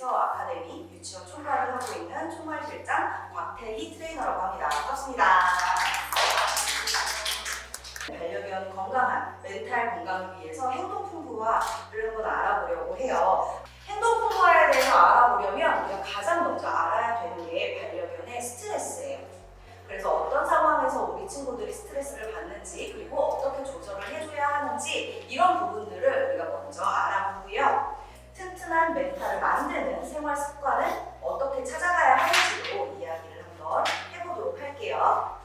위해서 아카데미 유치원 총괄을 하고 있는 총괄실장 곽태희 트레이너라고 합니다. 반갑습니다. 반려견 건강한 멘탈 건강을 위해서 행동 풍부화를 한번 알아보려고 해요. 행동 풍부화에 대해서 알아보려면 우리가 가장 먼저 알아야 되는 게 반려견의 스트레스예요. 그래서 어떤 상황에서 우리 친구들이 스트레스를 받는지, 그리고 어떻게 조절을 해줘야 하는지, 이런 부분들을 우리가 먼저 알아보고요. 튼튼한 멘탈을 만드는 생활 습관을 어떻게 찾아가야 하는지도 이야기를 한번 해보도록 할게요.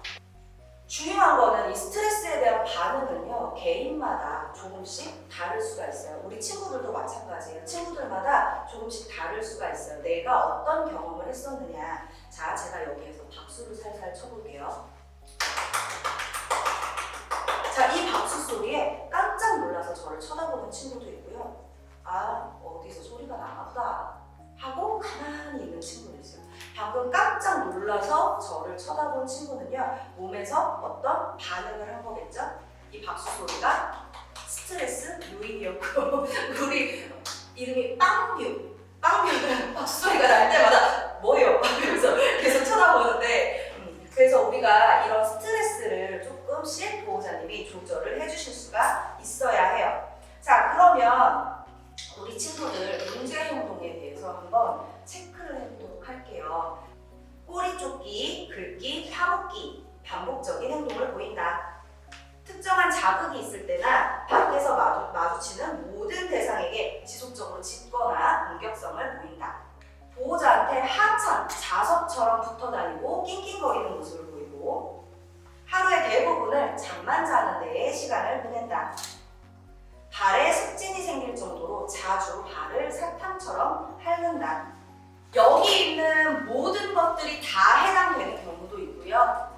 중요한 거는 이 스트레스에 대한 반응은요, 개인마다 조금씩 다를 수가 있어요. 우리 친구들도 마찬가지예요. 친구들마다 조금씩 다를 수가 있어요. 내가 어떤 경험을 했었느냐. 자, 제가 여기에서 박수를 살살 쳐볼게요. 자, 이 박수 소리에 깜짝 놀라서 저를 쳐다보는 친구도 있고요. 아, 어디서 소리가 나나 보다 하고 가만히 있는 친구도 있어요. 방금 깜짝 놀라서 저를 쳐다본 친구는요, 몸에서 어떤 반응을 한 거겠죠? 이 박수 소리가 스트레스 요인이었고, 우리 이름이 빵뷰. 빵뷰는 박수 소리가 날 때마다 뭐예요? 그래서 계속 쳐다보는데, 그래서 우리가 이런 스트레스를 조금씩 보호자님이 조절을 해주실 수가 있어야 해요. 자, 그러면 우리 친구들 문제 행동에 대해서 한번 체크를 해보도록 할게요. 꼬리 쫓기, 긁기, 파묻기, 반복적인 행동을 보인다. 특정한 자극이 있을 때나 밖에서 마주치는 모든 대상에게 지속적으로 짖거나 공격성을 보인다. 보호자한테 항상 자석처럼 붙어 다니고 낑낑거리는 모습을 보이고, 하루의 대부분을 잠만 자는 데에 시간을 보낸다. 발에 습진이 생길 정도로 자주 발을 사탕처럼 핥는다. 여기 있는 모든 것들이 다 해당되는 경우도 있고요.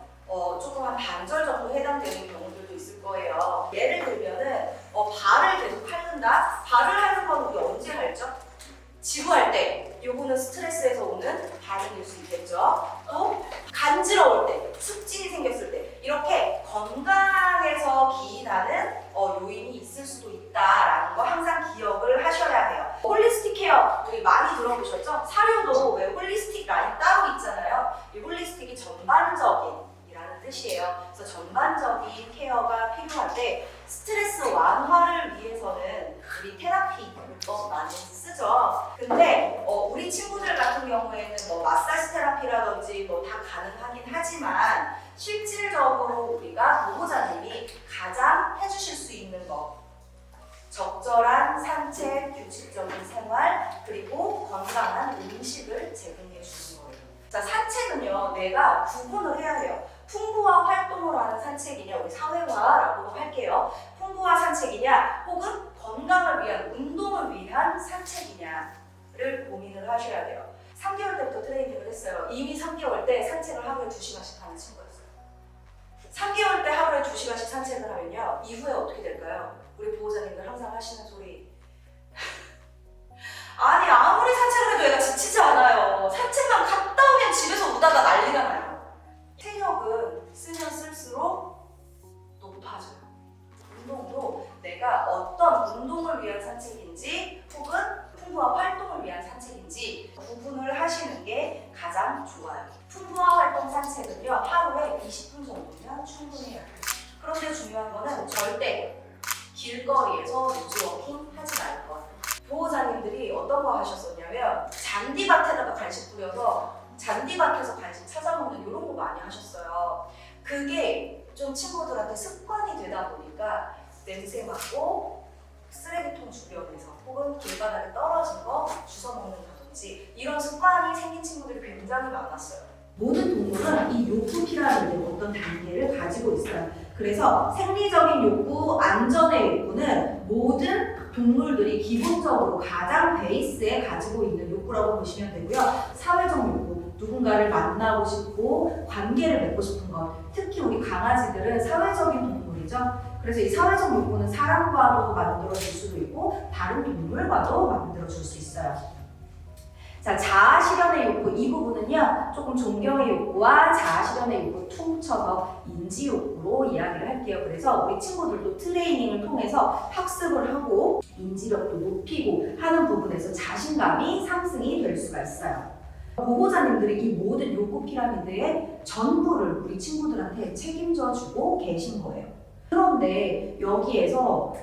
조금 한 반절 정도 해당되는 경우들도 있을 거예요. 예를 들면은 발을 계속 핥는다? 발을 핥는 건 우리 언제 핥죠? 지루할 때, 요거는 스트레스에서 오는 반응일 수 있겠죠. 또 간지러울 때, 습진이 생겼을 때, 이렇게 건강에서 기인하는 요인이 있을 수도 있다라는 거 항상 기억을 하셔야 해요. 홀리스틱 케어 우리 많이 들어보셨죠? 사료도 왜 홀리스틱 라인 따로 있잖아요. 이 홀리스틱이 전반적인이라는 뜻이에요. 그래서 전반적인 케어가 필요할 때 스트레스 완화를 위해서는 우리 테라피 많이 쓰죠. 근데 우리 친구들 같은 경우에는 뭐 마사지 테라피라든지 뭐 다 가능하긴 하지만 실질적으로 우리가 보호자님이 가장 해주실 수 있는 거, 적절한 산책, 규칙적인 생활, 그리고 건강한 음식을 제공해 주는 거예요. 자, 산책은요, 내가 구분을 해야 해요. 풍부화 활동을 하는 산책이냐, 우리 사회화라고도 할게요. 풍부화 산책이냐, 혹은 건강을 위한, 운동을 위한 산책이냐를 고민을 하셔야 돼요. 3개월 때부터 트레이닝을 했어요. 이미 3개월 때 산책을 하루에 2시간씩 하는 친구였어요. 3개월 때 하루에 2시간씩 산책을 하면요, 이후에 어떻게 될까요? 우리 보호자님들 항상 하시는 소리. 아니, 아무리 산책을 해도 애가 지치지 않아요. 산책만 갔다 오면 집에서 우다가 난리가 나요. 체력은 쓰면 쓸수록 높아져요. 운동도 내가 어떤 운동을 위한 산책인지 혹은 풍부화 활동을 위한 산책인지 구분을 하시는 게 가장 좋아요. 풍부화 활동 산책은요, 하루에 20분 정도면 충분해요. 그런데 중요한 거는 절대 길거리에서 루즈워킹 하지 말 것. 보호자님들이 어떤 거 하셨었냐면 잔디밭에다가 간식 뿌려서 잔디밭에서 간식 찾아먹는 이런 거 많이 하셨어요. 그게 좀 친구들한테 습관이 되다 보니까 냄새 맡고 쓰레기통 주변에서 혹은 길바닥에 떨어진 거 주워 먹는다든지 이런 습관이 생긴 친구들이 굉장히 많았어요. 모든 동물은 이 욕구 피라미드의 어떤 단계를 가지고 있어요. 그래서 생리적인 욕구, 안전의 욕구는 모든 동물들이 기본적으로 가장 베이스에 가지고 있는 욕구라고 보시면 되고요. 사회적 욕구, 누군가를 만나고 싶고 관계를 맺고 싶은 것. 특히 우리 강아지들은 사회적인 동물이죠. 그래서 이 사회적 욕구는 사람과도 만들어줄 수도 있고 다른 동물과도 만들어줄 수 있어요. 자, 자아 실현의 욕구. 그리고 이 부분은요, 조금 존경의 욕구와 자아실현의 욕구를 퉁쳐서 인지 욕구로 이야기를 할게요. 그래서 우리 친구들도 트레이닝을 통해서 학습을 하고 인지력도 높이고 하는 부분에서 자신감이 상승이 될 수가 있어요. 보호자님들이 이 모든 욕구 피라미드의 전부를 우리 친구들한테 책임져 주고 계신 거예요. 그런데 여기에서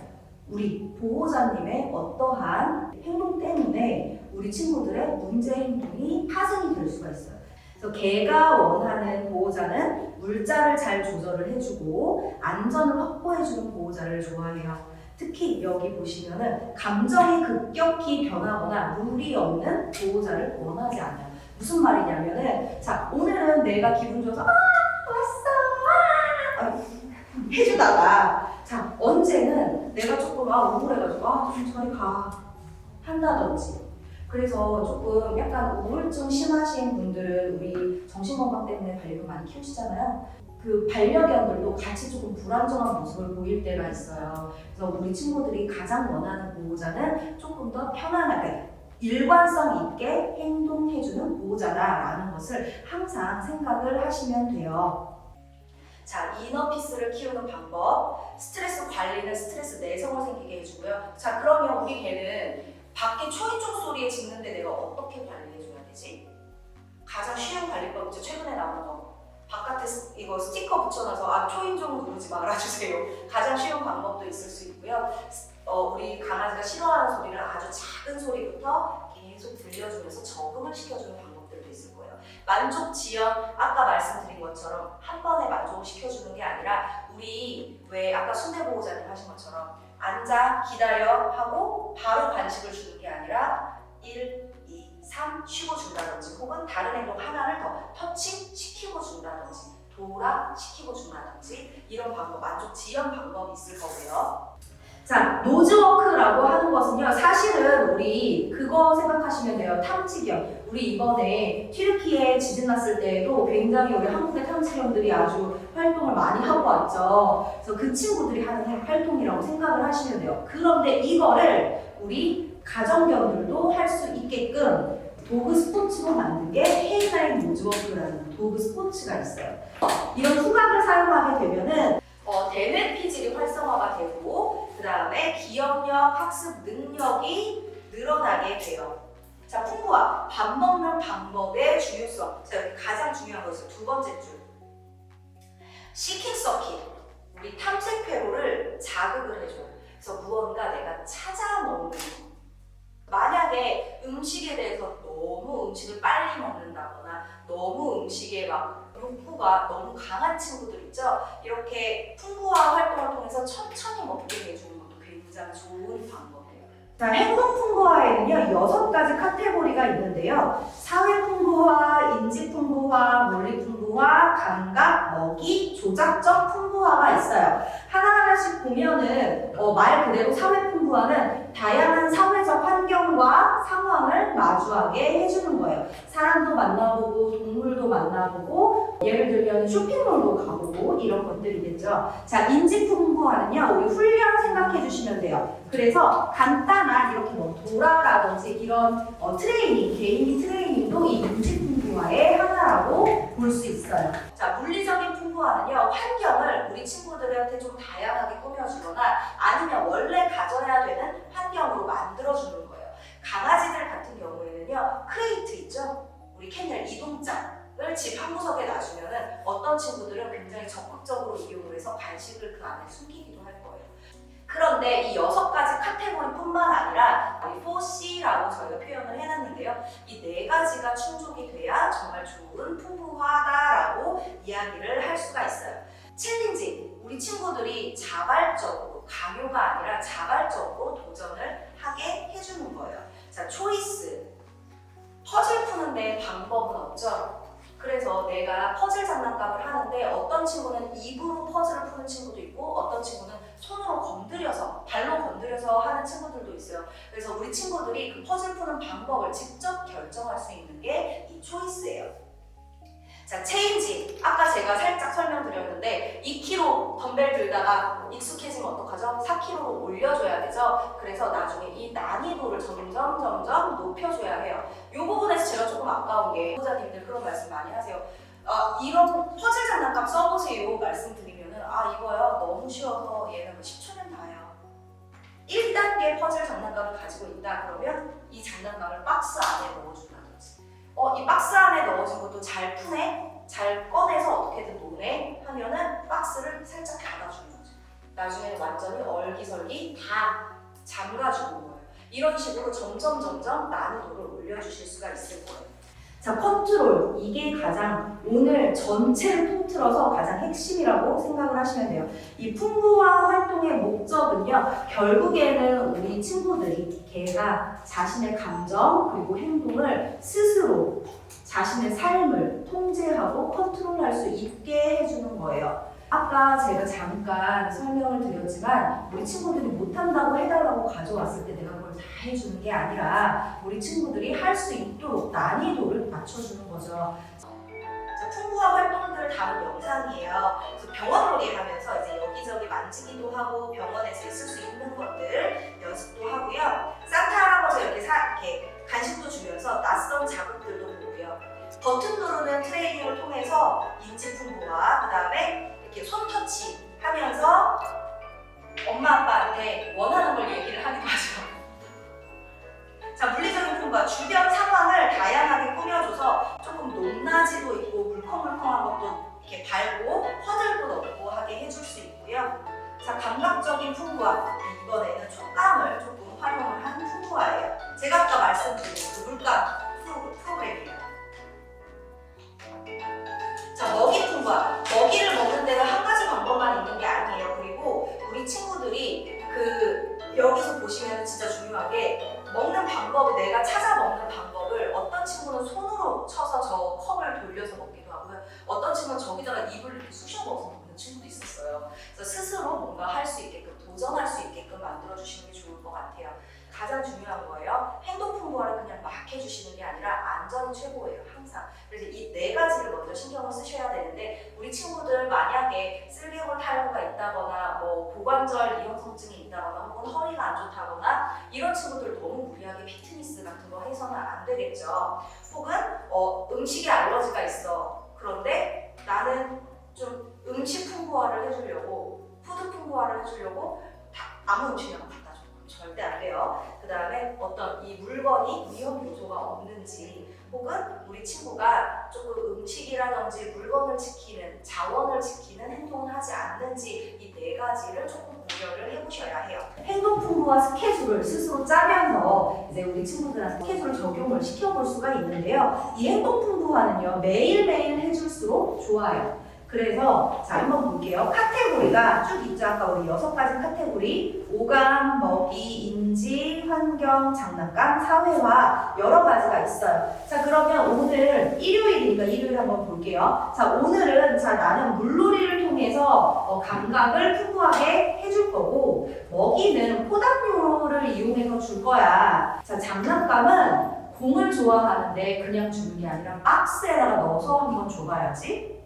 우리 보호자님의 어떠한 행동 때문에 우리 친구들의 문제 행동이 파생이 될 수가 있어요. 그래서 걔가 원하는 보호자는 물자를 잘 조절을 해주고 안전을 확보해주는 보호자를 좋아해요. 특히 여기 보시면은 감정이 급격히 변하거나 무리 없는 보호자를 원하지 않아요. 무슨 말이냐면은, 자, 오늘은 내가 기분 좋아서 왔어 해주다가, 자, 언제는 내가 조금 우울해가지고 좀 저리 가 한다든지. 그래서 조금 약간 우울증 심하신 분들은 우리 정신건강 때문에 반려견 많이 키우시잖아요. 그 반려견들도 같이 조금 불안정한 모습을 보일 때가 있어요. 그래서 우리 친구들이 가장 원하는 보호자는 조금 더 편안하게 일관성 있게 행동해주는 보호자다라는 것을 항상 생각을 하시면 돼요. 자, 이너피스를 키우는 방법, 스트레스 관리는 스트레스 내성을 생기게 해주고요. 자, 그러면 우리 개는 밖에 초인종 소리에 짖는데 내가 어떻게 관리해줘야 되지? 가장 쉬운 관리법 있죠. 최근에 나온 거. 바깥에 이거 스티커 붙여놔서 초인종 누르지 말아주세요. 가장 쉬운 방법도 있을 수 있고요. 우리 강아지가 싫어하는 소리를 아주 작은 소리부터 계속 들려주면서 적응을 시켜주는 방법들도 있을 거예요. 만족 지연, 아까 말씀드린 것처럼 한 번에 만족을 시켜주는 게 아니라 우리 왜 아까 순대보호자님 하신 것처럼 앉아 기다려 하고 바로 간식을 주는 게 아니라 1, 2, 3 쉬고 준다든지 혹은 다른 행동 하나를 더 터칭 시키고 준다든지 도라 시키고 준다든지 이런 방법, 만족 지연 방법이 있을 거고요. 자, 노즈워크라고 하는 것은요, 사실은 우리 그거 생각하시면 돼요. 탐지견. 우리 이번에 튀르키예 지진 났을 때에도 굉장히 우리 한국의 탐지견들이 아주 활동을 많이 하고 왔죠. 그래서 그 친구들이 하는 활동이라고 생각을 하시면 돼요. 그런데 이거를 우리 가정견들도 할 수 있게끔 도그 스포츠로 만든 게 K9 노즈워크라는 도그 스포츠가 있어요. 이런 후각을 사용하게 되면은 대뇌 피질이 활성화가 되고 그 다음에 기억력, 학습 능력이 늘어나게 돼요. 자, 풍부화, 밥 먹는 방법의 중요성. 자, 여기 가장 중요한 것은 두 번째 줄. 시킹 서킷, 우리 탐색 회로를 자극을 해줘요. 그래서 무언가 내가 찾아 먹는 거. 만약에 음식에 대해서 너무 음식을 빨리 먹는다거나 너무 음식에 막 욕구가 너무 강한 친구들 있죠? 이렇게 풍부화 활동을 통해서 천천히 먹게 해주는 것도 굉장히 좋은 방법이에요. 자, 행동 풍부화에는요 6가지 카테고리가 있는데요. 사회 풍부화, 인지 풍부화, 물리 풍부화, 감각, 먹이, 조작적 풍부화가 있어요. 하나하나씩 보면은 말 그대로 사회 풍부화는 다양한 사회적 환경과 상황을 마주하게 해주는 거예요. 사람도 만나보고 동물도 만나보고 예를 들면 쇼핑몰도 가보고 이런 것들이겠죠. 자, 인지 풍부화는요 우리 훈련 생각해 주시면 돼요. 그래서 간단한 이렇게 뭐 도라라든지 이런 트레이닝, 개인기 트레이닝도 이 인지 풍부화의 하나라고 볼 수 있어요. 자, 물리적인 풍부화는요 환경을 우리 친구들한테 좀 다양하게 꾸며주거나 아니면 원래 가져야 되는 환경으로 만들어주는 거예요. 강아지들 같은 경우에는요 크레이트 있죠? 우리 캔넬 이동장을 집 한 구석에 놔주면은 어떤 친구들은 굉장히 적극적으로 이용을 해서 간식을 그 안에 숨기기도 할 거예요. 그런데 이 6가지 카테고리뿐만 아니라 4C라고 저희가 표현을 해놨는데요. 이 4가지가 충족이 돼야 정말 좋은 풍부하다라고 이야기를 할 수가 있어요. 챌린지, 우리 친구들이 자발적으로, 강요가 아니라 자발적으로 도전을 하게 해주는 거예요. 자, 초이스, 퍼즐 푸는데 방법은 없죠? 그래서 내가 퍼즐 장난감을 하는데 어떤 친구는 입으로 퍼즐을 푸는 친구도 있고 어떤 친구는 손으로 건드려서, 발로 건드려서 하는 친구들도 있어요. 그래서 우리 친구들이 그 퍼즐 푸는 방법을 직접 결정할 수 있는 게 이 초이스예요. 자, 체인지. 아까 제가 살짝 설명드렸는데 2kg 덤벨 들다가 익숙해지면 어떡하죠? 4kg로 올려줘야 되죠? 그래서 나중에 이 난이도를 점점 높여줘야 해요. 이 부분에서 제가 조금 좀 아까운 게 보호자님들 그런 말씀 많이 하세요. 이런 퍼즐 장난감 써보세요 말씀드리면은 이거요 너무 쉬워서 얘는 10초면 다예요. 1단계 퍼즐 장난감을 가지고 있다 그러면 이 장난감을 박스 안에 넣어준다든지 이 박스 안에 넣어준 것도 잘 푸네? 잘 꺼내서 어떻게든 노네? 하면은 박스를 살짝 닫아주는 거죠. 나중에는 완전히 얼기설기 다 잠가주는 거예요. 이런 식으로 점점 난이도를 올려주실 수가 있을 거예요. 자, 컨트롤. 이게 가장 오늘 전체를 통틀어서 가장 핵심이라고 생각을 하시면 돼요. 이 풍부화 활동의 목적은요, 결국에는 우리 친구들이 걔가 자신의 감정 그리고 행동을 스스로 자신의 삶을 통제하고 컨트롤할 수 있게 해주는 거예요. 아까 제가 잠깐 설명을 드렸지만 우리 친구들이 못한다고 해달라고 가져왔을 때 내가 그걸 다 해주는 게 아니라 우리 친구들이 할 수 있도록 난이도를 맞춰주는 거죠. 풍부화 활동들을 다룬 영상이에요. 그래서 병원놀이 하면서 이제 여기저기 만지기도 하고 병원에서 있을 수 있는 것들 연습도 하고요. 산타 할아버지 이렇게 간식도 주면서 낯선 자극들도 보고요. 버튼 누르는 트레이닝을 통해서 인지 풍부화, 그 다음에 이렇게 손 터치 하면서 엄마 아빠한테 원하는 걸 얘기를 하기도 하죠. 자, 물리적인 풍부화, 주변 상황을 다양하게 꾸며줘서 조금 높낮이도 있고 물컹물컹한 것도 이렇게 밟고 허들도 넣고 하게 해줄 수 있고요. 자, 감각적인 풍부화, 이번에는 촉감을 조금 활용을 한 풍부화예요. 제가 아까 말씀드린 그 물감 프로그램이에요. 자, 먹이 풍부화. 먹이를 먹는 데는 한 가지 방법만 있는 게 아니에요. 그리고 우리 친구들이 여기서 보시면 진짜 중요한 게 먹는 방법을 내가 찾아 먹는 방법을 어떤 친구는 손으로 쳐서 저 컵을 돌려서 먹기도 하고요. 어떤 친구는 저기다가 입을 이렇게 쑤셔 넣어서 먹는 친구도 있었어요. 그래서 스스로 뭔가 할 수 있게끔 도전할 수 있게끔 만들어주시는 게 좋을 것 같아요. 가장 중요한 거예요. 행동 풍부화를 그냥 막 해주시는 게 아니라 안전이 최고예요. 항상. 그래서 이 4가지를 먼저 신경을 쓰셔야 되는데 우리 친구들 만약에 쓸개골 탈구가 있다거나 뭐 고관절 이형성증이 있다거나 혹은 허리가 안 좋다거나 이런 친구들 너무 무리하게 피트니스 같은 거 해서는 안 되겠죠. 혹은 음식에 알러지가 있어. 그런데 나는 좀 음식 풍부화를 해주려고 푸드 풍부화를 해주려고 아무 음식이나 갖다 줘. 절대 안 돼요. 그 다음에 어떤 이 물건이 위험 요소가 없는지 혹은 우리 친구가 조금 음식이라든지 물건을 지키는 자원을 지키는 행동을 하지 않는지 이 4가지를 조금 고려를 해보셔야 해요. 행동 풍부화 스케줄을 스스로 짜면서 이제 우리 친구들한테 스케줄을 적용을 시켜볼 수가 있는데요. 이 행동 풍부화는요, 매일매일 해줄수록 좋아요. 그래서 자 한번 볼게요. 카테고리가 쭉 있죠. 아까 우리 6가지 카테고리 오감, 먹이, 인지, 환경, 장난감, 사회화 여러 가지가 있어요. 자 그러면 오늘 일요일이니까 일요일 한번 볼게요. 자 오늘은 나는 물놀이를 통해서 감각을 풍부하게 해줄 거고 먹이는 포닥요를 이용해서 줄 거야. 자 장난감은 공을 좋아하는데 그냥 주는 게 아니라 박스에다가 넣어서 한번 줘봐야지.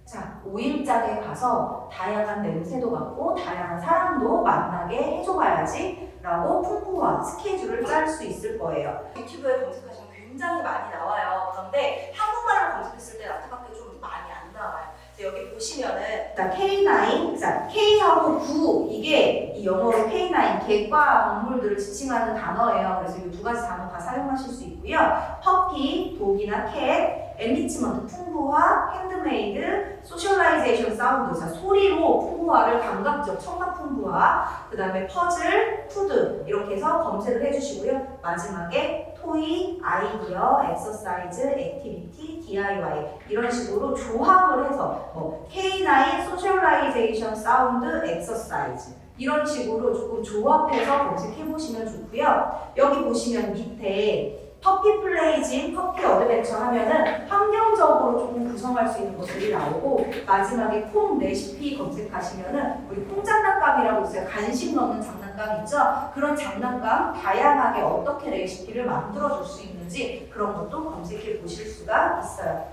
자, 5일장에 가서 다양한 냄새도 맡고 다양한 사람도 만나게 해줘봐야지 라고 풍부한 스케줄을 짤 수 있을 거예요. 유튜브에 검색하시면 굉장히 많이 나와요. 그런데 한국말로 검색했을 때 안타깝게 좀 많이 안 나와요. 그래서 여기 보시면은 자, K9, 자, K하고 9 이게 이 영어로 K9 개과 동물들을 지칭하는 단어예요. 그래서 이 2가지 단어 다 사용하실 수 있고요. 퍼피, 독이나 캣, 엔리치먼트, 풍부화, 핸드메이드, 소셜라이제이션 사운드, 자, 소리로 풍부화를 감각적, 청각 풍부화, 그 다음에 퍼즐, 푸드 이렇게 해서 검색을 해주시고요. 마지막에 토이, 아이디어, 엑서사이즈, 액티비티, DIY 이런 식으로 조합을 해서 K9 소셜라이제이션 사운드 엑서사이즈 이런 식으로 조금 조합해서 검색해보시면 좋고요. 여기 보시면 밑에 퍼피 플레이진, 퍼피 어드벤처 하면은 환경적으로 조금 구성할 수 있는 것들이 나오고 마지막에 콩 레시피 검색하시면은 우리 콩 장난감이라고 있어요. 간식 넣는 장난감 있죠? 그런 장난감 다양하게 어떻게 레시피를 만들어 줄 수 있는지 그런 것도 검색해 보실 수가 있어요.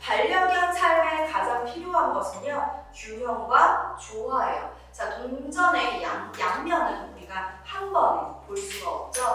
반려견 삶에 가장 필요한 것은요 균형과 조화예요. 자 동전의 양면은 우리가 한 번에 볼 수가 없죠.